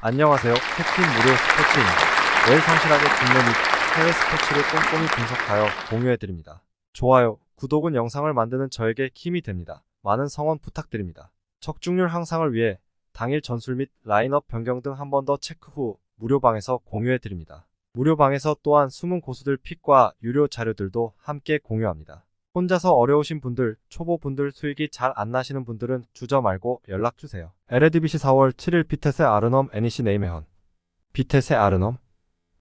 안녕하세요. 캡틴 무료 스포츠입니다. 매일 성실하게 국내 및 해외 스포츠를 꼼꼼히 분석하여 공유해드립니다. 좋아요, 구독은 영상을 만드는 저에게 힘이 됩니다. 많은 성원 부탁드립니다. 적중률 향상을 위해 당일 전술 및 라인업 변경 등 한 번 더 체크 후 무료방에서 공유해드립니다. 무료방에서 또한 숨은 고수들 픽과 유료 자료들도 함께 공유합니다. 혼자서 어려우신 분들, 초보분들 수익이 잘 안 나시는 분들은 주저 말고 연락주세요. 에레디비시 4월 7일 비테세 아르넘 NEC 네이메헌. 비테세 아르넘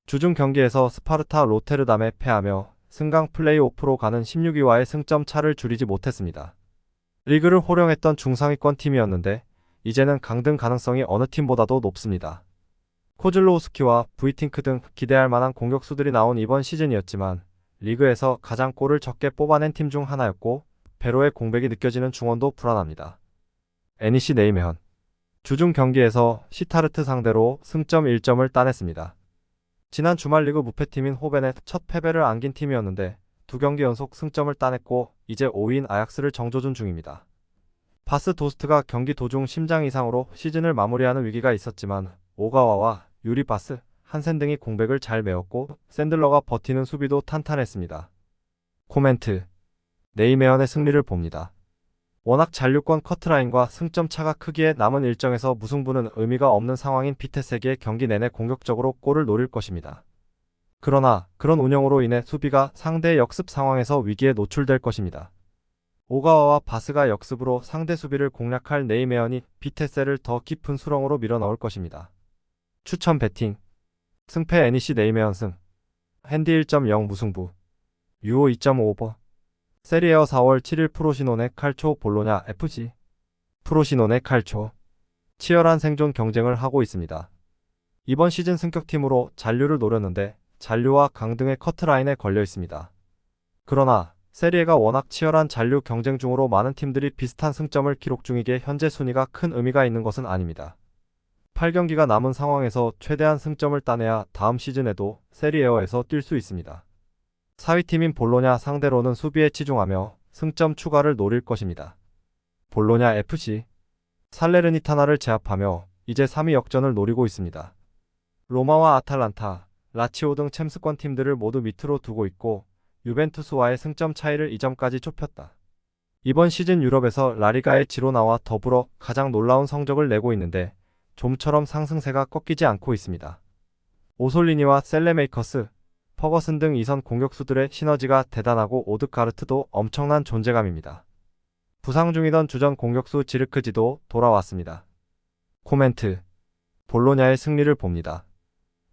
주중 경기에서 스파르타 로테르담에 패하며 승강 플레이오프로 가는 16위와의 승점 차를 줄이지 못했습니다. 리그를 호령했던 중상위권 팀이었는데 이제는 강등 가능성이 어느 팀보다도 높습니다. 코즐로우스키와 부이팅크 등 기대할 만한 공격수들이 나온 이번 시즌이었지만 리그에서 가장 골을 적게 뽑아낸 팀 중 하나였고 배로의 공백이 느껴지는 중원도 불안합니다. NEC 네이메헌 주중 경기에서 시타르트 상대로 승점 1점을 따냈습니다. 지난 주말 리그 무패팀인 호벤의 첫 패배를 안긴 팀이었는데 두 경기 연속 승점을 따냈고 이제 5위인 아약스를 정조준 중입니다. 바스 도스트가 경기 도중 심장 이상으로 시즌을 마무리하는 위기가 있었지만 오가와와 유리 바스, 한센 등이 공백을 잘 메웠고 샌들러가 버티는 수비도 탄탄했습니다. 코멘트 네이메헌의 승리를 봅니다. 워낙 잔류권 커트라인과 승점 차가 크기에 남은 일정에서 무승부는 의미가 없는 상황인 비테세기의 경기 내내 공격적으로 골을 노릴 것입니다. 그러나 그런 운영으로 인해 수비가 상대의 역습 상황에서 위기에 노출될 것입니다. 오가와와 바스가 역습으로 상대 수비를 공략할 네이메헌이 비테세를 더 깊은 수렁으로 밀어넣을 것입니다. 추천 배팅 승패 NEC 네이메헌 승 핸디 1.0 무승부 유오 2.5 세리에어 4월 7일 프로시노네 칼초 볼로냐 FC 프로시노네 칼초 치열한 생존 경쟁을 하고 있습니다. 이번 시즌 승격팀으로 잔류를 노렸는데 잔류와 강등의 커트라인에 걸려 있습니다. 그러나 세리에가 워낙 치열한 잔류 경쟁 중으로 많은 팀들이 비슷한 승점을 기록 중이기에 현재 순위가 큰 의미가 있는 것은 아닙니다. 8경기가 남은 상황에서 최대한 승점을 따내야 다음 시즌에도 세리에어에서 뛸 수 있습니다. 4위팀인 볼로냐 상대로는 수비에 치중하며 승점 추가를 노릴 것입니다. 볼로냐 FC 살레르니타나를 제압하며 이제 3위 역전을 노리고 있습니다. 로마와 아탈란타, 라치오 등 챔스권 팀들을 모두 밑으로 두고 있고 유벤투스와의 승점 차이를 2점까지 좁혔다. 이번 시즌 유럽에서 라리가의 지로나와 더불어 가장 놀라운 성적을 내고 있는데 좀처럼 상승세가 꺾이지 않고 있습니다. 오솔리니와 셀레메이커스, 퍼거슨 등 이선 공격수들의 시너지가 대단하고 오드가르트도 엄청난 존재감입니다. 부상 중이던 주전 공격수 지르크지도 돌아왔습니다. 코멘트 볼로냐의 승리를 봅니다.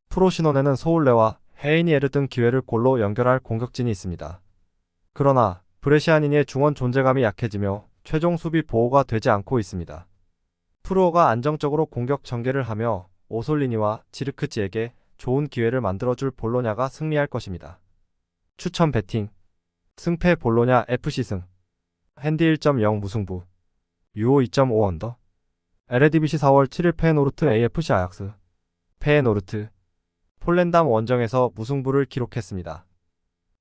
프로시노네는 소울레와 헤이니에르 등 기회를 골로 연결할 공격진이 있습니다. 그러나 브레시아니니의 중원 존재감이 약해지며 최종 수비 보호가 되지 않고 있습니다. 프로가 안정적으로 공격 전개를 하며 오솔리니와 지르크지에게 좋은 기회를 만들어줄 볼로냐가 승리할 것입니다. 추천 배팅 승패 볼로냐 FC 승 핸디 1.0 무승부 유오 2.5 언더 에레디비시 4월 7일 페에노르트 AFC 아약스 페에노르트 폴렌담 원정에서 무승부를 기록했습니다.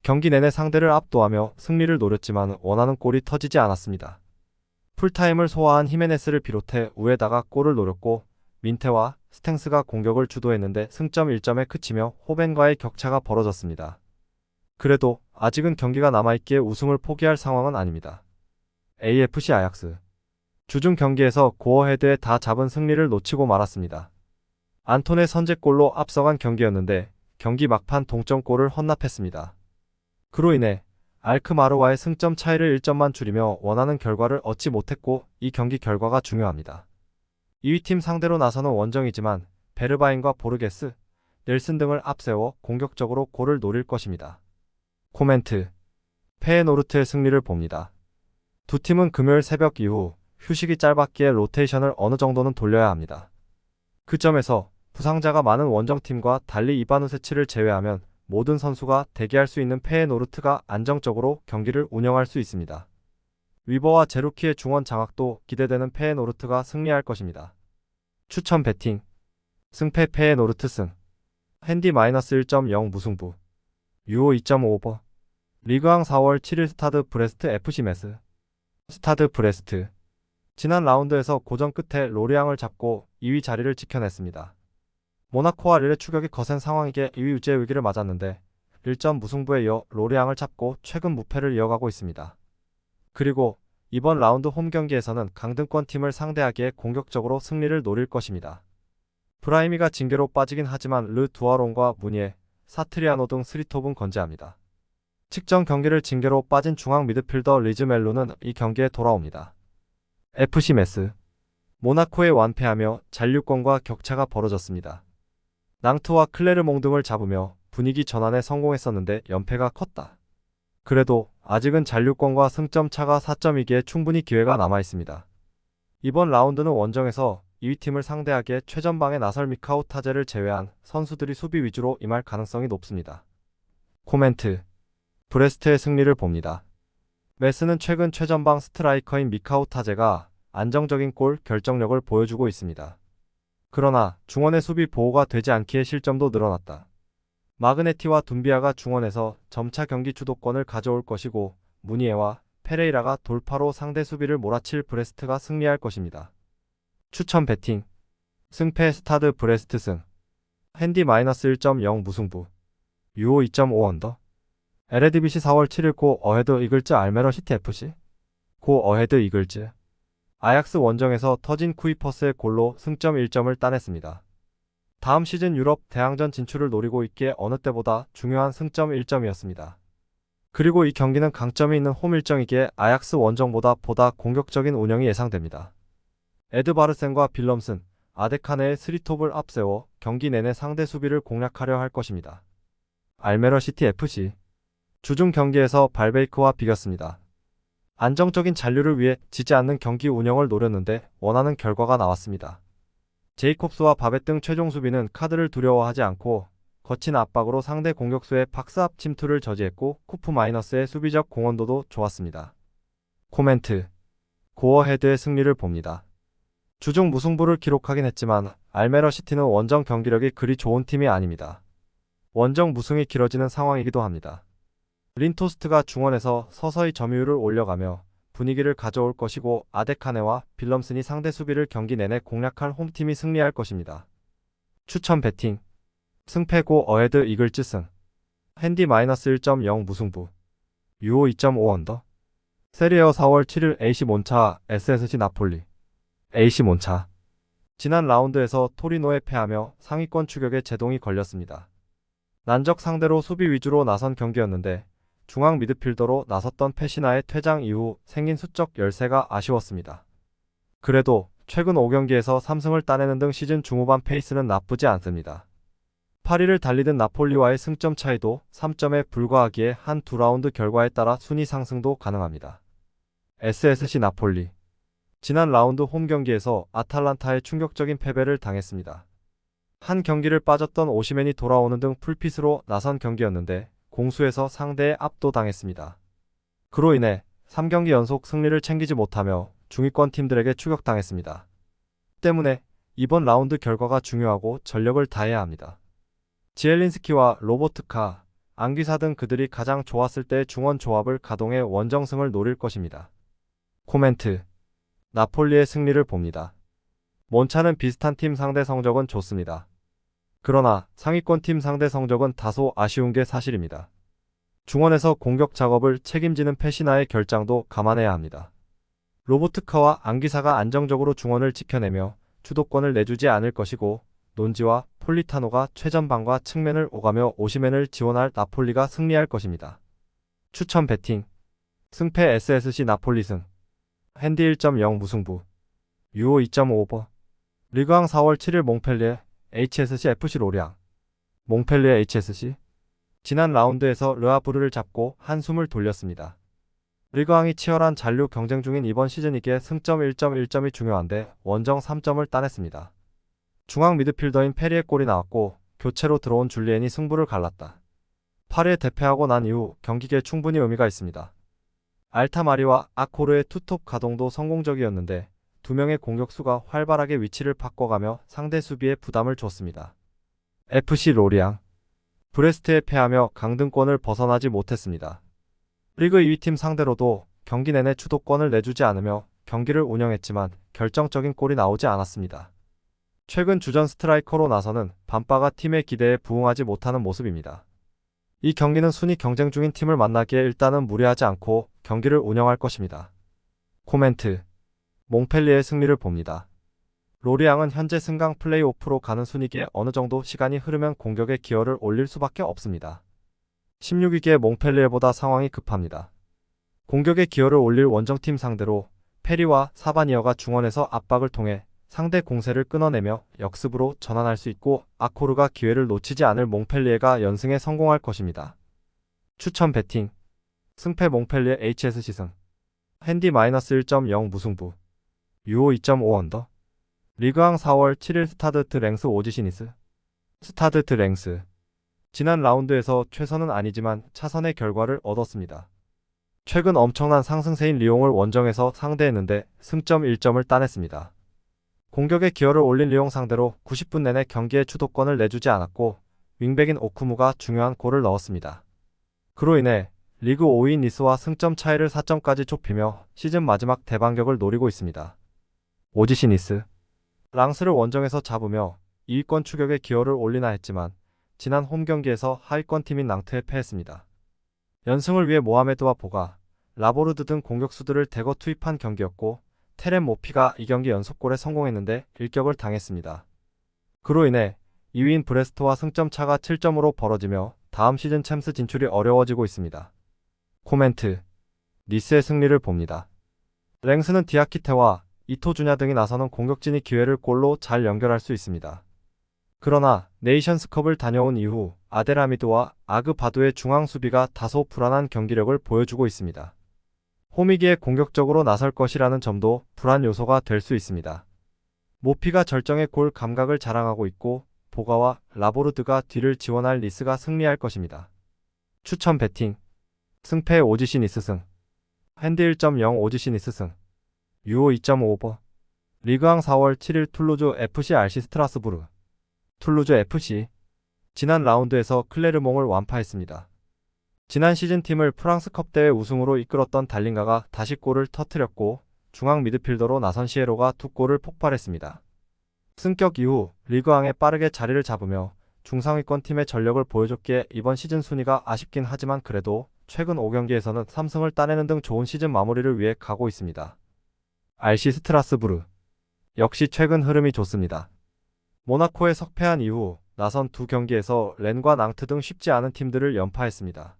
경기 내내 상대를 압도하며 승리를 노렸지만 원하는 골이 터지지 않았습니다. 풀타임을 소화한 히메네스를 비롯해 우에다가 골을 노렸고 민테와 스탱스가 공격을 주도했는데 승점 1점에 그치며 호벤과의 격차가 벌어졌습니다. 그래도 아직은 경기가 남아있기에 우승을 포기할 상황은 아닙니다. AFC 아약스 주중 경기에서 고어헤드에 다 잡은 승리를 놓치고 말았습니다. 안톤의 선제골로 앞서간 경기였는데 경기 막판 동점골을 헌납했습니다. 그로 인해 알크마르와의 승점 차이를 1점만 줄이며 원하는 결과를 얻지 못했고 이 경기 결과가 중요합니다. 2위팀 상대로 나서는 원정이지만 베르바인과 보르게스, 넬슨 등을 앞세워 공격적으로 골을 노릴 것입니다. 코멘트 페에노르트의 승리를 봅니다. 두 팀은 금요일 새벽 이후 휴식이 짧았기에 로테이션을 어느 정도는 돌려야 합니다. 그 점에서 부상자가 많은 원정팀과 달리 이바누세치를 제외하면 모든 선수가 대기할 수 있는 페에노르트가 안정적으로 경기를 운영할 수 있습니다. 위버와 제루키의 중원 장악도 기대되는 페에노르트가 승리할 것입니다. 추천 배팅 승패 페에노르트 승 핸디 -1.0 무승부 유오 2.5 리그왕 4월 7일 스타드 브레스트 FC 메스 스타드 브레스트 지난 라운드에서 고전 끝에 로리앙을 잡고 2위 자리를 지켜냈습니다. 모나코와 릴의 추격이 거센 상황이기에 2위 유지의 위기를 맞았는데 1점 무승부에 이어 로리앙을 잡고 최근 무패를 이어가고 있습니다. 그리고 이번 라운드 홈 경기에서는 강등권 팀을 상대하기에 공격적으로 승리를 노릴 것입니다. 브라이미가 징계로 빠지긴 하지만 르 두아론과 무니에, 사트리아노 등 스리톱은 건재합니다. 직전 경기를 징계로 빠진 중앙 미드필더 리즈 멜로는 이 경기에 돌아옵니다. FC 메스 모나코에 완패하며 잔류권과 격차가 벌어졌습니다. 낭트와 클레르몽 등을 잡으며 분위기 전환에 성공했었는데 연패가 컸다. 그래도 아직은 잔류권과 승점 차가 4점이기에 충분히 기회가 남아있습니다. 이번 라운드는 원정에서 2위 팀을 상대하기에 최전방에 나설 미카오 타제를 제외한 선수들이 수비 위주로 임할 가능성이 높습니다. 코멘트 브레스트의 승리를 봅니다. 메스는 최근 최전방 스트라이커인 미카오 타제가 안정적인 골 결정력을 보여주고 있습니다. 그러나 중원의 수비 보호가 되지 않기에 실점도 늘어났다. 마그네티와 둠비아가 중원에서 점차 경기 주도권을 가져올 것이고 무니에와 페레이라가 돌파로 상대 수비를 몰아칠 브레스트가 승리할 것입니다. 추천 배팅 승패 스타드 브레스트 승 핸디 -1.0 무승부 유오 2.5 언더 에레디비시 4월 7일 고 어헤드 이글즈 알메러 시티 FC 고 어헤드 이글즈 아약스 원정에서 터진 쿠이퍼스의 골로 승점 1점을 따냈습니다. 다음 시즌 유럽 대항전 진출을 노리고 있기에 어느 때보다 중요한 승점 1점이었습니다. 그리고 이 경기는 강점이 있는 홈 일정이기에 아약스 원정보다 보다 공격적인 운영이 예상됩니다. 에드바르센과 빌럼슨, 아데카네의 스리톱을 앞세워 경기 내내 상대 수비를 공략하려 할 것입니다. 알메러 시티 FC 주중 경기에서 발베이크와 비겼습니다. 안정적인 잔류를 위해 지지 않는 경기 운영을 노렸는데 원하는 결과가 나왔습니다. 제이콥스와 바벳 등 최종 수비는 카드를 두려워하지 않고 거친 압박으로 상대 공격수의 박스앞 침투를 저지했고 쿠프 마이너스의 수비적 공헌도도 좋았습니다. 코멘트 고어헤드의 승리를 봅니다. 주중 무승부를 기록하긴 했지만 알메러 시티는 원정 경기력이 그리 좋은 팀이 아닙니다. 원정 무승이 길어지는 상황이기도 합니다. 린토스트가 중원에서 서서히 점유율을 올려가며 분위기를 가져올 것이고 아데카네와 빌럼슨이 상대 수비를 경기 내내 공략할 홈팀이 승리할 것입니다. 추천 배팅 승패 고 어헤드 이글즈 승 핸디 -1.0 무승부 유오 2.5 언더 세리에어 4월 7일 AC 몬차 SSC 나폴리 AC 몬차 지난 라운드에서 토리노에 패하며 상위권 추격에 제동이 걸렸습니다. 난적 상대로 수비 위주로 나선 경기였는데 중앙 미드필더로 나섰던 페시나의 퇴장 이후 생긴 수적 열세가 아쉬웠습니다. 그래도 최근 5경기에서 3승을 따내는 등 시즌 중후반 페이스는 나쁘지 않습니다. 8위를 달리던 나폴리와의 승점 차이도 3점에 불과하기에 한 두 라운드 결과에 따라 순위 상승도 가능합니다. SSC 나폴리 지난 라운드 홈 경기에서 아탈란타에 충격적인 패배를 당했습니다. 한 경기를 빠졌던 오시멘이 돌아오는 등 풀핏으로 나선 경기였는데 공수에서 상대에 압도당했습니다. 그로 인해 3경기 연속 승리를 챙기지 못하며 중위권 팀들에게 추격당했습니다. 때문에 이번 라운드 결과가 중요하고 전력을 다해야 합니다. 지엘린스키와 로보트카, 안기사 등 그들이 가장 좋았을 때의 중원 조합을 가동해 원정승을 노릴 것입니다. 코멘트 나폴리의 승리를 봅니다. 몬차는 비슷한 팀 상대 성적은 좋습니다. 그러나 상위권 팀 상대 성적은 다소 아쉬운 게 사실입니다. 중원에서 공격 작업을 책임지는 페시나의 결장도 감안해야 합니다. 로보트카와 안기사가 안정적으로 중원을 지켜내며 주도권을 내주지 않을 것이고 논지와 폴리타노가 최전방과 측면을 오가며 오시멘을 지원할 나폴리가 승리할 것입니다. 추천 배팅 승패 SSC 나폴리 승 핸디 1.0 무승부 유오 2.5버 리그왕 4월 7일 몽펠리에 HSC FC 로리앙 몽펠리에 HSC 지난 라운드에서 르아브르를 잡고 한숨을 돌렸습니다. 리그왕이 치열한 잔류 경쟁 중인 이번 시즌이기에 승점 1.1점이 중요한데 원정 3점을 따냈습니다. 중앙 미드필더인 페리의 골이 나왔고 교체로 들어온 줄리엔이 승부를 갈랐다. 파리에 대패하고 난 이후 경기계에 충분히 의미가 있습니다. 알타마리와 아코르의 투톱 가동도 성공적이었는데 두 명의 공격수가 활발하게 위치를 바꿔가며 상대 수비에 부담을 줬습니다. FC 로리앙 브레스트에 패하며 강등권을 벗어나지 못했습니다. 리그 2위 팀 상대로도 경기 내내 주도권을 내주지 않으며 경기를 운영했지만 결정적인 골이 나오지 않았습니다. 최근 주전 스트라이커로 나서는 밤바가 팀의 기대에 부응하지 못하는 모습입니다. 이 경기는 순위 경쟁 중인 팀을 만나기에 일단은 무리하지 않고 경기를 운영할 것입니다. 코멘트. 몽펠리의 승리를 봅니다. 로리앙은 현재 승강 플레이오프로 가는 순위기에 어느 정도 시간이 흐르면 공격의 기여를 올릴 수밖에 없습니다. 16위기의 몽펠리에보다 상황이 급합니다. 공격의 기여를 올릴 원정팀 상대로 페리와 사바니어가 중원에서 압박을 통해 상대 공세를 끊어내며 역습으로 전환할 수 있고 아코르가 기회를 놓치지 않을 몽펠리에가 연승에 성공할 것입니다. 추천 배팅. 승패 몽펠리에 HSC 승. 핸디 -1.0 무승부. 유오 2.5 언더. 리그왕 4월 7일 스타드트 랭스 오지시니스. 스타드트 랭스. 지난 라운드에서 최선은 아니지만 차선의 결과를 얻었습니다. 최근 엄청난 상승세인 리옹을 원정에서 상대했는데 승점 1점을 따냈습니다. 공격의 기여를 올린 리옹 상대로 90분 내내 경기의 주도권을 내주지 않았고 윙백인 오쿠무가 중요한 골을 넣었습니다. 그로 인해 리그 5위인 니스와 승점 차이를 4점까지 좁히며 시즌 마지막 대반격을 노리고 있습니다. 오지시 니스. 랑스를 원정에서 잡으며 2위권 추격에 기여를 올리나 했지만 지난 홈 경기에서 하위권 팀인 낭트에 패했습니다. 연승을 위해 모하메드와 보가, 라보르드 등 공격수들을 대거 투입한 경기였고 테렌 모피가 이 경기 연속골에 성공했는데 일격을 당했습니다. 그로 인해 2위인 브레스트와 승점 차가 7점으로 벌어지며 다음 시즌 챔스 진출이 어려워지고 있습니다. 코멘트. 니스의 승리를 봅니다. 랭스는 디아키테와 이토주냐 등이 나서는 공격진이 기회를 골로 잘 연결할 수 있습니다. 그러나 네이션스컵을 다녀온 이후 아델하미드와 아그바두의 중앙 수비가 다소 불안한 경기력을 보여주고 있습니다. 홈이기에 공격적으로 나설 것이라는 점도 불안 요소가 될 수 있습니다. 모피가 절정의 골 감각을 자랑하고 있고 보가와 라보르드가 뒤를 지원할 니스가 승리할 것입니다. 추천 배팅. 승패 오지시 니스 승. 핸디 1.0 오지시 니스 승. 유오 2.5 오버. 리그왕 4월 7일 툴루즈 FC RC 스트라스부르. 툴루즈 FC. 지난 라운드에서 클레르몽을 완파했습니다. 지난 시즌 팀을 프랑스컵 대회 우승으로 이끌었던 달링가가 다시 골을 터뜨렸고 중앙 미드필더로 나선 시에로가 2골을 폭발했습니다. 승격 이후 리그왕에 빠르게 자리를 잡으며 중상위권 팀의 전력을 보여줬기에 이번 시즌 순위가 아쉽긴 하지만 그래도 최근 5경기에서는 3승을 따내는 등 좋은 시즌 마무리를 위해 가고 있습니다. RC 스트라스부르. 역시 최근 흐름이 좋습니다. 모나코에 석패한 이후 나선 두 경기에서 렌과 낭트 등 쉽지 않은 팀들을 연파했습니다.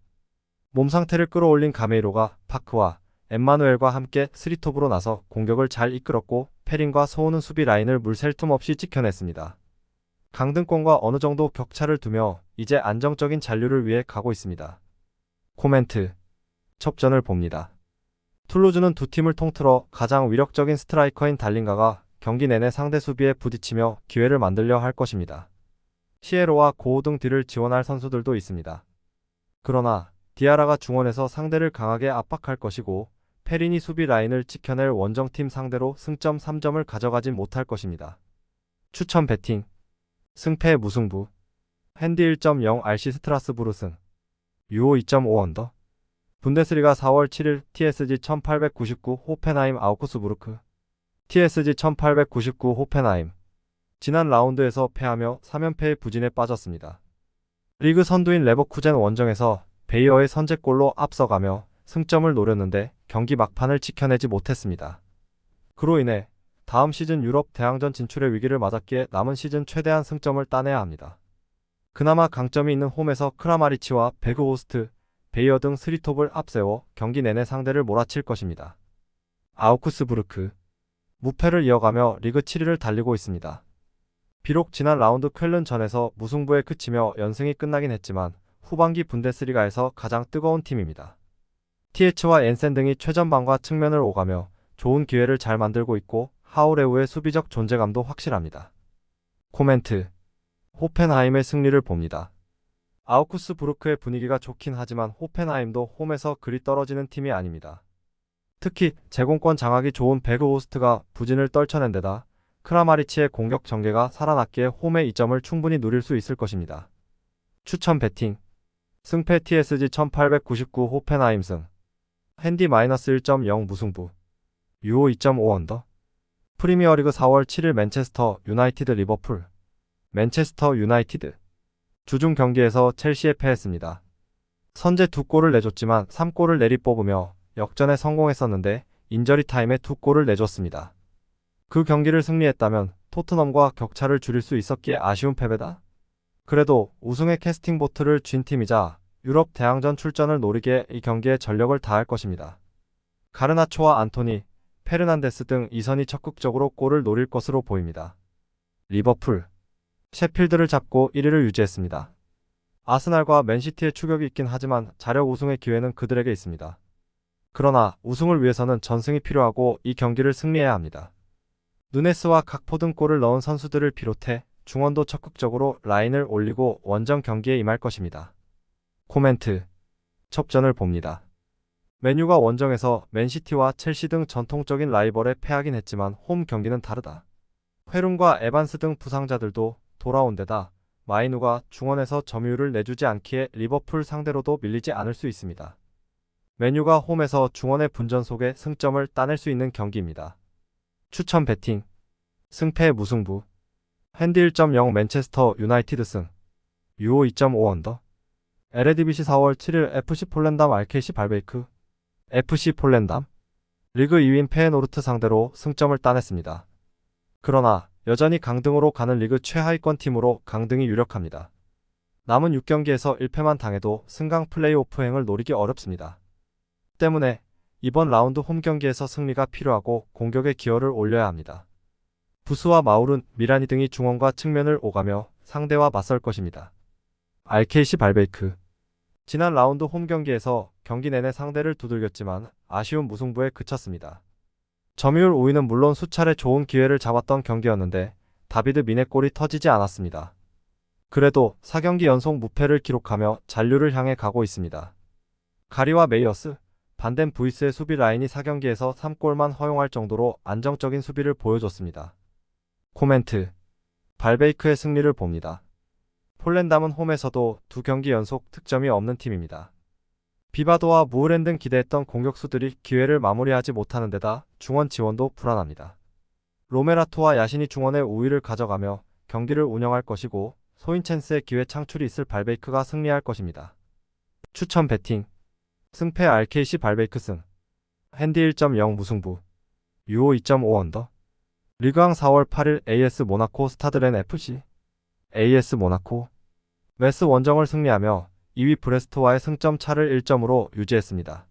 몸 상태를 끌어올린 가메이로가 파크와 엠마누엘과 함께 스리톱으로 나서 공격을 잘 이끌었고 페린과 소우는 수비 라인을 물샐 틈 없이 지켜냈습니다. 강등권과 어느 정도 격차를 두며 이제 안정적인 잔류를 위해 가고 있습니다. 코멘트. 첩전을 봅니다. 툴루즈는 두 팀을 통틀어 가장 위력적인 스트라이커인 달링가가 경기 내내 상대 수비에 부딪히며 기회를 만들려 할 것입니다. 시에로와 고우 등 뒤를 지원할 선수들도 있습니다. 그러나 디아라가 중원에서 상대를 강하게 압박할 것이고 페린이 수비 라인을 지켜낼 원정팀 상대로 승점 3점을 가져가진 못할 것입니다. 추천 배팅. 승패 무승부. 핸디 1.0 RC 스트라스부르 승. 유오 2.5 언더. 분데스리가 4월 7일 TSG 1899 호펜하임 아우크스부르크. TSG 1899 호펜하임. 지난 라운드에서 패하며 3연패의 부진에 빠졌습니다. 리그 선두인 레버쿠젠 원정에서 베이어의 선제골로 앞서가며 승점을 노렸는데 경기 막판을 지켜내지 못했습니다. 그로 인해 다음 시즌 유럽 대항전 진출의 위기를 맞았기에 남은 시즌 최대한 승점을 따내야 합니다. 그나마 강점이 있는 홈에서 크라마리치와 베그호스트, 베이어 등 스리톱을 앞세워 경기 내내 상대를 몰아칠 것입니다. 아우크스부르크. 무패를 이어가며 리그 7위를 달리고 있습니다. 비록 지난 라운드 쾰른전에서 무승부에 그치며 연승이 끝나긴 했지만 후반기 분데스리가에서 가장 뜨거운 팀입니다. TH와 엔센 등이 최전방과 측면을 오가며 좋은 기회를 잘 만들고 있고 하우레우의 수비적 존재감도 확실합니다. 코멘트. 호펜하임의 승리를 봅니다. 아우크스부르크의 분위기가 좋긴 하지만 호펜하임도 홈에서 그리 떨어지는 팀이 아닙니다. 특히 제공권 장악이 좋은 베그호스트가 부진을 떨쳐낸 데다 크라마리치의 공격 전개가 살아났기에 홈의 이점을 충분히 누릴 수 있을 것입니다. 추천 배팅. 승패 TSG 1899 호펜하임 승. 핸디 -1.0 무승부. 유오 2.5 언더. 프리미어리그 4월 7일 맨체스터 유나이티드 리버풀. 맨체스터 유나이티드. 주중 경기에서 첼시에 패했습니다. 선제 2골을 내줬지만 3골을 내리뽑으며 역전에 성공했었는데 인저리 타임에 2골을 내줬습니다. 그 경기를 승리했다면 토트넘과 격차를 줄일 수 있었기에 아쉬운 패배다. 그래도 우승의 캐스팅 보트를 쥔 팀이자 유럽 대항전 출전을 노리기에 이 경기에 전력을 다할 것입니다. 가르나초와 안토니, 페르난데스 등 이선이 적극적으로 골을 노릴 것으로 보입니다. 리버풀. 셰필드를 잡고 1위를 유지했습니다. 아스날과 맨시티의 추격이 있긴 하지만 자력 우승의 기회는 그들에게 있습니다. 그러나 우승을 위해서는 전승이 필요하고 이 경기를 승리해야 합니다. 누네스와 각포 등 골을 넣은 선수들을 비롯해 중원도 적극적으로 라인을 올리고 원정 경기에 임할 것입니다. 코멘트. 접전을 봅니다. 맨유가 원정에서 맨시티와 첼시 등 전통적인 라이벌에 패하긴 했지만 홈 경기는 다르다. 회룬과 에반스 등 부상자들도 돌아온 데다 마이누가 중원에서 점유율을 내주지 않기에 리버풀 상대로도 밀리지 않을 수 있습니다. 맨유가 홈에서 중원의 분전 속에 승점을 따낼 수 있는 경기입니다. 추천 배팅. 승패 무승부. 핸디 1.0 맨체스터 유나이티드 승. 유오 2.5 언더. 에레디비시 4월 7일 FC 폴렌담 RKC 발베이크. FC 폴렌담. 리그 2위인 페에노르트 상대로 승점을 따냈습니다. 그러나 여전히 강등으로 가는 리그 최하위권 팀으로 강등이 유력합니다. 남은 6경기에서 1패만 당해도 승강 플레이오프행을 노리기 어렵습니다. 때문에 이번 라운드 홈 경기에서 승리가 필요하고 공격의 기여를 올려야 합니다. 부스와 마울은 미라니 등이 중원과 측면을 오가며 상대와 맞설 것입니다. RKC 발베이크. 지난 라운드 홈 경기에서 경기 내내 상대를 두들겼지만 아쉬운 무승부에 그쳤습니다. 점유율 5위는 물론 수차례 좋은 기회를 잡았던 경기였는데 다비드 민의 골이 터지지 않았습니다. 그래도 4경기 연속 무패를 기록하며 잔류를 향해 가고 있습니다. 가리와 메이어스, 반덴 부이스의 수비 라인이 4경기에서 3골만 허용할 정도로 안정적인 수비를 보여줬습니다. 코멘트. 발베이크의 승리를 봅니다. 폴렌담은 홈에서도 2경기 연속 득점이 없는 팀입니다. 비바도와 무흐렌등 기대했던 공격수들이 기회를 마무리하지 못하는 데다 중원 지원도 불안합니다. 로메라토와 야신이 중원의 우위를 가져가며 경기를 운영할 것이고 소인첸스의 기회 창출이 있을 발베이크가 승리할 것입니다. 추천 배팅. 승패 RKC 발베이크 승. 핸디 1.0 무승부. 유오 2.5 언더. 리그왕 4월 8일 AS 모나코 스타드렌 FC. AS 모나코. 메스 원정을 승리하며 2위 브레스트와의 승점 차를 1점으로 유지했습니다.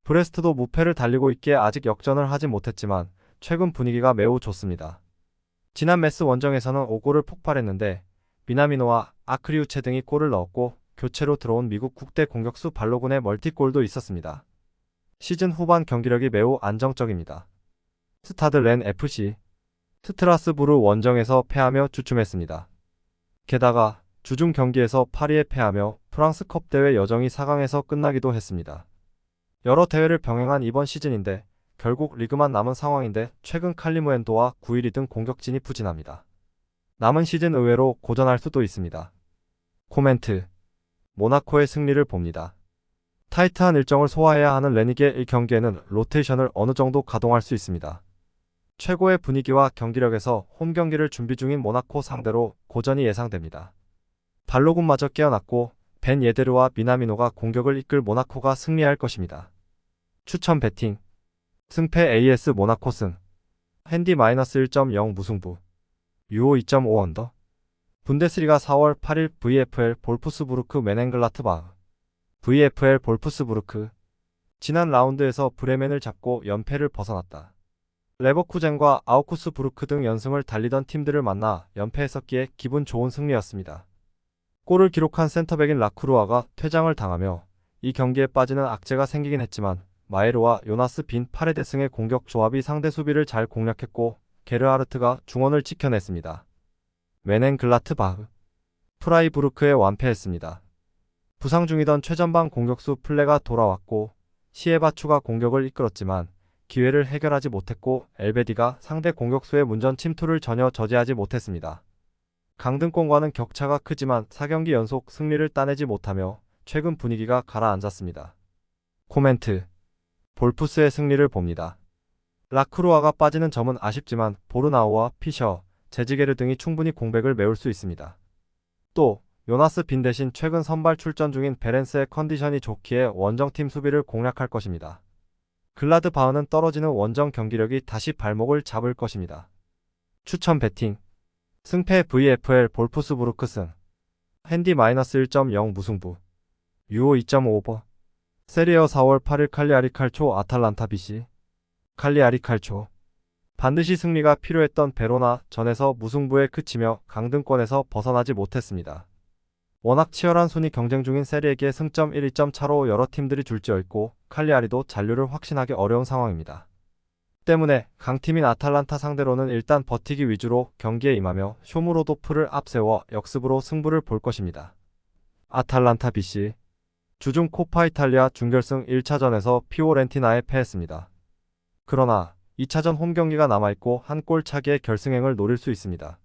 브레스트도 무패를 달리고 있기에 아직 역전을 하지 못했지만 최근 분위기가 매우 좋습니다. 지난 메스 원정에서는 5골을 폭발했는데 미나미노와 아크리우체 등이 골을 넣었고 교체로 들어온 미국 국대 공격수 발로군의 멀티골도 있었습니다. 시즌 후반 경기력이 매우 안정적입니다. 스타드 렌 FC. 스트라스부르 원정에서 패하며 주춤했습니다. 게다가 주중 경기에서 파리에 패하며 프랑스컵 대회 여정이 4강에서 끝나기도 했습니다. 여러 대회를 병행한 이번 시즌인데 결국 리그만 남은 상황인데 최근 칼리무엔도와 912 등 공격진이 부진합니다. 남은 시즌 의외로 고전할 수도 있습니다. 코멘트. 모나코의 승리를 봅니다. 타이트한 일정을 소화해야 하는 렌익의 이 경기에는 로테이션을 어느 정도 가동할 수 있습니다. 최고의 분위기와 경기력에서 홈 경기를 준비 중인 모나코 상대로 고전이 예상됩니다. 발로군마저 깨어났고 벤 예데르와 미나미노가 공격을 이끌 모나코가 승리할 것입니다. 추천 배팅. 승패 AS 모나코 승. 핸디 -1.0 무승부. 유오 2.5 언더. 분데스리가 4월 8일 VfL 볼프스부르크 메넨글라트바흐. VfL 볼프스부르크. 지난 라운드에서 브레멘을 잡고 연패를 벗어났다. 레버쿠젠과 아우쿠스부르크 등 연승을 달리던 팀들을 만나 연패했었기에 기분 좋은 승리였습니다. 골을 기록한 센터백인 라크루아가 퇴장을 당하며 이 경기에 빠지는 악재가 생기긴 했지만 마에르와 요나스 빈 파레데스의 공격 조합이 상대 수비를 잘 공략했고 게르하르트가 중원을 지켜냈습니다. 메넨글라트바흐. 프라이부르크에 완패했습니다. 부상 중이던 최전방 공격수 플레가 돌아왔고 시에바추가 공격을 이끌었지만 기회를 해결하지 못했고 엘베디가 상대 공격수의 문전 침투를 전혀 저지하지 못했습니다. 강등권과는 격차가 크지만 4경기 연속 승리를 따내지 못하며 최근 분위기가 가라앉았습니다. 코멘트. 볼프스의 승리를 봅니다. 라크루아가 빠지는 점은 아쉽지만 보르나우와 피셔, 제지게르 등이 충분히 공백을 메울 수 있습니다. 또 요나스 빈 대신 최근 선발 출전 중인 베렌스의 컨디션이 좋기에 원정팀 수비를 공략할 것입니다. 글라드바흐는 떨어지는 원정 경기력이 다시 발목을 잡을 것입니다. 추천 배팅 승패 VFL 볼프스부르크 승 핸디 -1.0 무승부 유오 2.5버 세리에어 4월 8일 칼리아리 칼초 아탈란타 BC 칼리아리 칼초 반드시 승리가 필요했던 베로나 전에서 무승부에 그치며 강등권에서 벗어나지 못했습니다. 워낙 치열한 순위 경쟁 중인 세리에게 승점 1점 차로 여러 팀들이 줄지어있고 칼리아리도 잔류를 확신하기 어려운 상황입니다. 때문에 강팀인 아탈란타 상대로는 일단 버티기 위주로 경기에 임하며 쇼무로도프를 앞세워 역습으로 승부를 볼 것입니다. 아탈란타 BC 주중 코파 이탈리아 준결승 1차전에서 피오렌티나에 패했습니다. 그러나 2차전 홈 경기가 남아있고 한 골 차기의 결승행을 노릴 수 있습니다.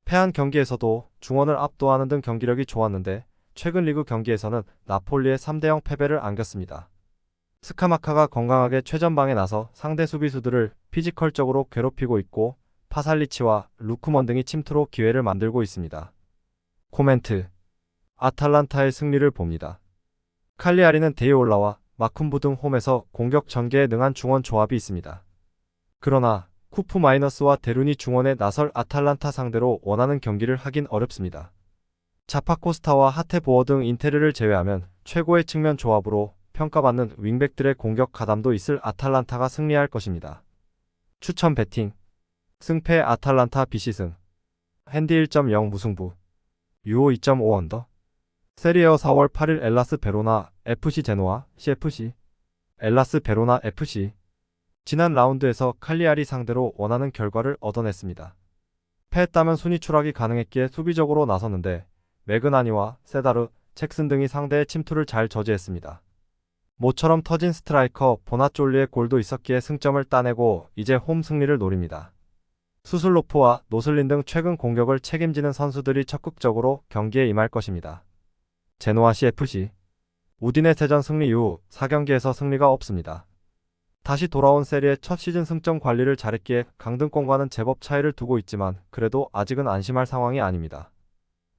패한 경기에서도 중원을 압도하는 등 경기력이 좋았는데 최근 리그 경기에서는 나폴리의 3대0 패배를 안겼습니다. 스카마카가 건강하게 최전방에 나서 상대 수비수들을 피지컬적으로 괴롭히고 있고 파살리치와 루크먼 등이 침투로 기회를 만들고 있습니다. 코멘트 아탈란타의 승리를 봅니다. 칼리아리는 데이올라와 마쿤부 등 홈에서 공격 전개에 능한 중원 조합이 있습니다. 그러나 쿠프 마이너스와 데루니 중원에 나설 아탈란타 상대로 원하는 경기를 하긴 어렵습니다. 자파코스타와 하테보어 등 인테르를 제외하면 최고의 측면 조합으로 평가받는 윙백들의 공격 가담도 있을 아탈란타가 승리할 것입니다. 추천 배팅 승패 아탈란타 BC승 핸디 1.0 무승부 유오 2.5 언더 세리에어 4월 8일 엘라스 베로나 FC 제노아 CFC 엘라스 베로나 FC 지난 라운드에서 칼리아리 상대로 원하는 결과를 얻어냈습니다. 패했다면 순위 추락이 가능했기에 수비적으로 나섰는데 매그나니와 세다르, 잭슨 등이 상대의 침투를 잘 저지했습니다. 모처럼 터진 스트라이커 보나쫄리의 골도 있었기에 승점을 따내고 이제 홈 승리를 노립니다. 수슬로프와 노슬린 등 최근 공격을 책임지는 선수들이 적극적으로 경기에 임할 것입니다. 제노아 CFC 우디네세전 승리 이후 4경기에서 승리가 없습니다. 다시 돌아온 세리의 첫 시즌 승점 관리를 잘했기에 강등권과는 제법 차이를 두고 있지만 그래도 아직은 안심할 상황이 아닙니다.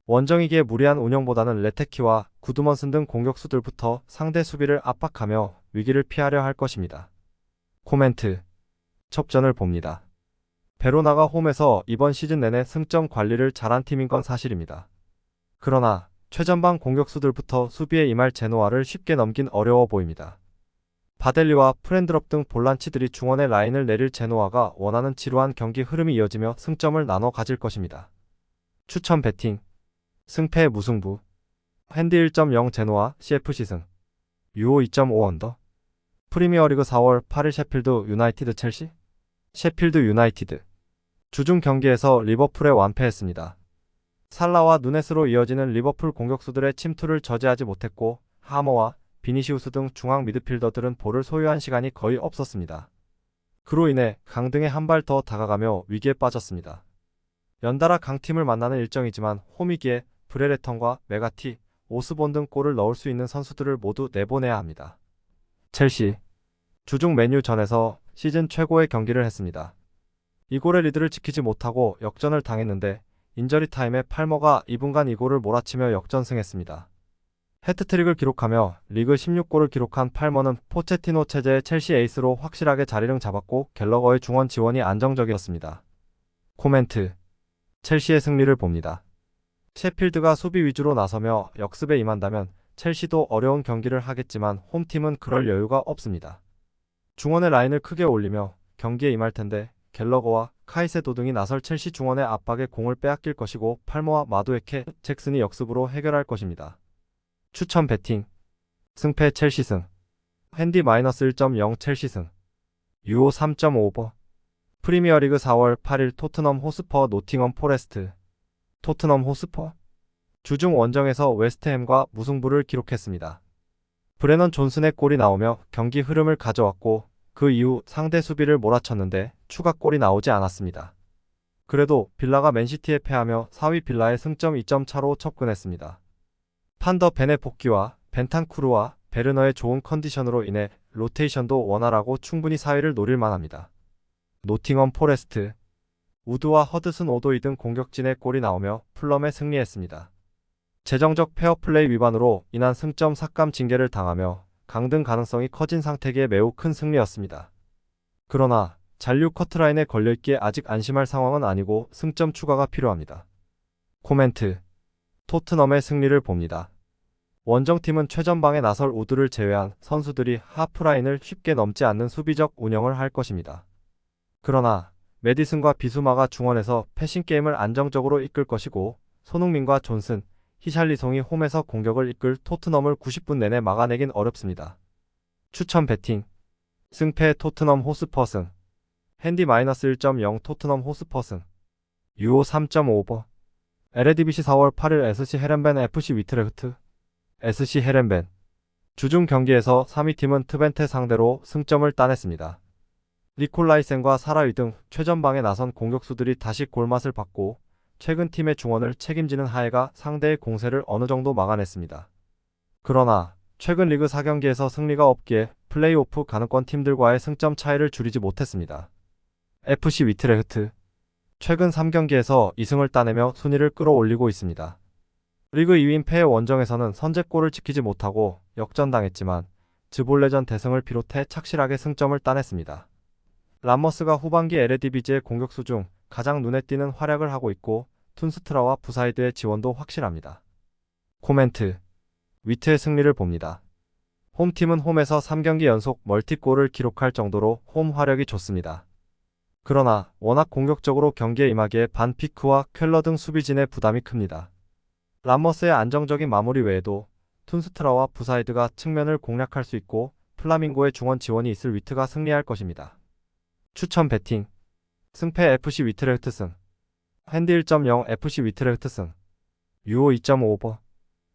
원정이기에 무리한 운영보다는 레테키와 구드먼슨 등 공격수들부터 상대 수비를 압박하며 위기를 피하려 할 것입니다. 코멘트 첩전을 봅니다. 베로나가 홈에서 이번 시즌 내내 승점 관리를 잘한 팀인 건 사실입니다. 그러나 최전방 공격수들부터 수비에 임할 제노아를 쉽게 넘긴 어려워 보입니다. 바델리와 프렌드럽 등 볼란치들이 중원의 라인을 내릴 제노아가 원하는 지루한 경기 흐름이 이어지며 승점을 나눠 가질 것입니다. 추천 배팅 승패 무승부 핸디 1.0 제노아 CFC승 유오 2.5 언더 프리미어리그 4월 8일 셰필드 유나이티드 첼시 셰필드 유나이티드 주중 경기에서 리버풀에 완패했습니다. 살라와 누네스로 이어지는 리버풀 공격수들의 침투를 저지하지 못했고 하머와 비니시우스 등 중앙 미드필더들은 볼을 소유한 시간이 거의 없었습니다. 그로 인해 강등에 한 발 더 다가가며 위기에 빠졌습니다. 연달아 강팀을 만나는 일정이지만 홈이기에 브레레턴과 메가티, 오스본 등 골을 넣을 수 있는 선수들을 모두 내보내야 합니다. 첼시 주중 맨유전에서 시즌 최고의 경기를 했습니다. 이 골의 리드를 지키지 못하고 역전을 당했는데 인저리 타임에 팔머가 2분간 이 골을 몰아치며 역전승했습니다. 해트트릭을 기록하며 리그 16골을 기록한 팔머는 포체티노 체제의 첼시 에이스로 확실하게 자리를 잡았고 갤러거의 중원 지원이 안정적이었습니다. 코멘트 첼시의 승리를 봅니다. 셰필드가 수비 위주로 나서며 역습에 임한다면 첼시도 어려운 경기를 하겠지만 홈팀은 그럴 여유가 없습니다. 중원의 라인을 크게 올리며 경기에 임할 텐데 갤러거와 카이세도 등이 나설 첼시 중원의 압박에 공을 빼앗길 것이고 팔머와 마두에케, 잭슨이 역습으로 해결할 것입니다. 추천 배팅 승패 첼시승 핸디 -1.0 첼시승 유오 3.5버 프리미어리그 4월 8일 토트넘 호스퍼 노팅엄 포레스트 토트넘 호스퍼 주중 원정에서 웨스트햄과 무승부를 기록했습니다. 브레넌 존슨의 골이 나오며 경기 흐름을 가져왔고 그 이후 상대 수비를 몰아쳤는데 추가골이 나오지 않았습니다. 그래도 빌라가 맨시티에 패하며 4위 빌라의 승점 2점 차로 접근했습니다. 판더 벤의 복귀와 벤탄쿠르와 베르너의 좋은 컨디션으로 인해 로테이션도 원활하고 충분히 4위를 노릴 만합니다. 노팅엄 포레스트, 우드와 허드슨 오도이 등 공격진의 골이 나오며 풀럼에 승리했습니다. 재정적 페어플레이 위반으로 인한 승점 삭감 징계를 당하며 강등 가능성이 커진 상태기에 매우 큰 승리였습니다. 그러나 잔류 커트라인에 걸려있기에 아직 안심할 상황은 아니고 승점 추가가 필요합니다. 코멘트. 토트넘의 승리를 봅니다. 원정팀은 최전방에 나설 우드를 제외한 선수들이 하프라인을 쉽게 넘지 않는 수비적 운영을 할 것입니다. 그러나 메디슨과 비수마가 중원에서 패싱 게임을 안정적으로 이끌 것이고 손흥민과 존슨, 히샬리송이 홈에서 공격을 이끌 토트넘을 90분 내내 막아내긴 어렵습니다. 추천 배팅. 승패 토트넘 호스퍼승. 핸디 -1.0 토트넘 호스퍼승. 유오 3.5버. 에레디비시 4월 8일 SC 헤렌벤 FC 위트레흐트. SC 헤렌벤. 주중 경기에서 3위 팀은 트벤테 상대로 승점을 따냈습니다. 니콜라이센과 사라위 등 최전방에 나선 공격수들이 다시 골맛을 봤고 최근 팀의 중원을 책임지는 하에가 상대의 공세를 어느 정도 막아냈습니다. 그러나 최근 리그 4경기에서 승리가 없기에 플레이오프 가능권 팀들과의 승점 차이를 줄이지 못했습니다. FC 위트레흐트. 최근 3경기에서 2승을 따내며 순위를 끌어올리고 있습니다. 리그 2위인 패의 원정에서는 선제골을 지키지 못하고 역전당했지만 즈볼레전 대승을 비롯해 착실하게 승점을 따냈습니다. 람머스가 후반기 에레디비지의 공격수 중 가장 눈에 띄는 활약을 하고 있고 툰스트라와 부사이드의 지원도 확실합니다. 코멘트. 위트의 승리를 봅니다. 홈팀은 홈에서 3경기 연속 멀티골을 기록할 정도로 홈 화력이 좋습니다. 그러나 워낙 공격적으로 경기에 임하기에 반 피크와 켈러 등 수비진의 부담이 큽니다. 람머스의 안정적인 마무리 외에도 툰스트라와 부사이드가 측면을 공략할 수 있고 플라밍고의 중원 지원이 있을 위트가 승리할 것입니다. 추천 배팅. 승패 FC 위트레흐트 승. 핸디 1.0 FC 위트레흐트 승. 유오 2.5버.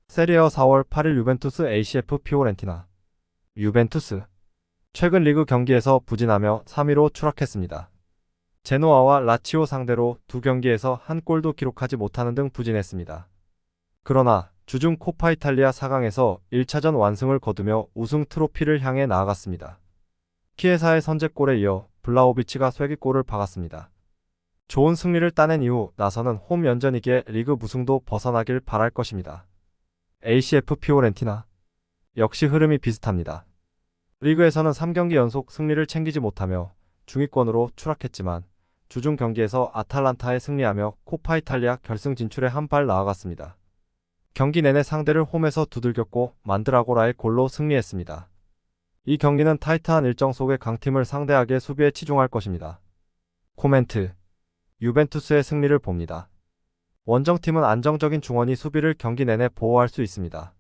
세리에어 4월 8일 유벤투스 ACF 피오렌티나. 유벤투스. 최근 리그 경기에서 부진하며 3위로 추락했습니다. 제노아와 라치오 상대로 두 경기에서 한 골도 기록하지 못하는 등 부진했습니다. 그러나 주중 코파 이탈리아 4강에서 1차전 완승을 거두며 우승 트로피를 향해 나아갔습니다. 키에사의 선제골에 이어 블라호비치가 쐐기골을 박았습니다. 좋은 승리를 따낸 이후 나서는 홈 연전이기에 리그 무승도 벗어나길 바랄 것입니다. ACF 피오렌티나. 역시 흐름이 비슷합니다. 리그에서는 3경기 연속 승리를 챙기지 못하며 중위권으로 추락했지만 주중 경기에서 아탈란타에 승리하며 코파 이탈리아 결승 진출에 한 발 나아갔습니다. 경기 내내 상대를 홈에서 두들겼고 만드라고라의 골로 승리했습니다. 이 경기는 타이트한 일정 속의 강팀을 상대하기에 수비에 치중할 것입니다. 코멘트. 유벤투스의 승리를 봅니다. 원정팀은 안정적인 중원이 수비를 경기 내내 보호할 수 있습니다.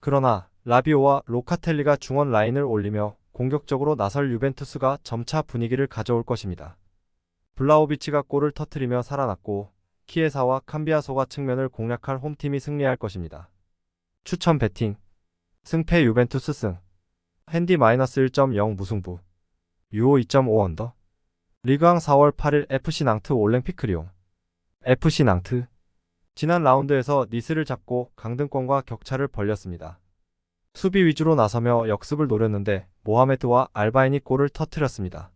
그러나 라비오와 로카텔리가 중원 라인을 올리며 공격적으로 나설 유벤투스가 점차 분위기를 가져올 것입니다. 블라호비치가 골을 터뜨리며 살아났고 키에사와 캄비아소가 측면을 공략할 홈팀이 승리할 것입니다. 추천 배팅. 승패 유벤투스 승. 핸디 -1.0 무승부. 유오 2.5 언더. 리그왕 4월 8일 FC 낭트 올랭피크 리옹. FC 낭트. 지난 라운드에서 니스를 잡고 강등권과 격차를 벌렸습니다. 수비 위주로 나서며 역습을 노렸는데 모하메드와 알바인이 골을 터뜨렸습니다.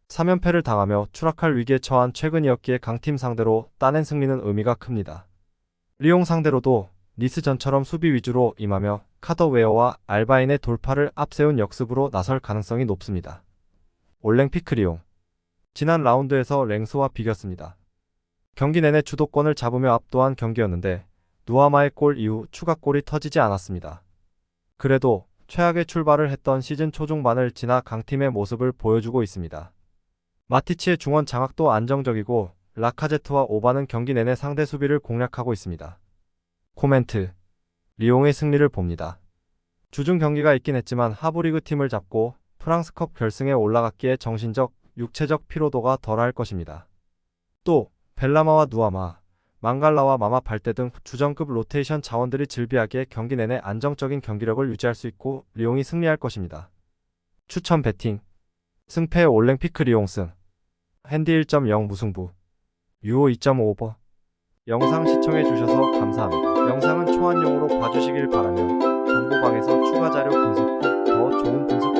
3연패를 당하며 추락할 위기에 처한 최근이었기에 강팀 상대로 따낸 승리는 의미가 큽니다. 리옹 상대로도 니스전처럼 수비 위주로 임하며 카더웨어와 알바인의 돌파를 앞세운 역습으로 나설 가능성이 높습니다. 올랭피크 리옹. 지난 라운드에서 랭스와 비겼습니다. 경기 내내 주도권을 잡으며 압도한 경기였는데 누아마의 골 이후 추가골이 터지지 않았습니다. 그래도 최악의 출발을 했던 시즌 초중반을 지나 강팀의 모습을 보여주고 있습니다. 마티치의 중원 장악도 안정적이고 라카제트와 오바는 경기 내내 상대 수비를 공략하고 있습니다. 코멘트. 리옹의 승리를 봅니다. 주중 경기가 있긴 했지만 하부리그 팀을 잡고 프랑스컵 결승에 올라갔기에 정신적, 육체적 피로도가 덜할 것입니다. 또 벨라마와 누아마, 망갈라와 마마 발대 등 주전급 로테이션 자원들이 즐비하기에 경기 내내 안정적인 경기력을 유지할 수 있고 리옹이 승리할 것입니다. 추천 배팅. 승패 올랭피크 리옹 승. 핸디 1.0 무승부. 유오 2.5버. 영상 시청해주셔서 감사합니다. 영상은 초안용으로 봐주시길 바라며 정보방에서 추가 자료 분석 후 더 좋은 분석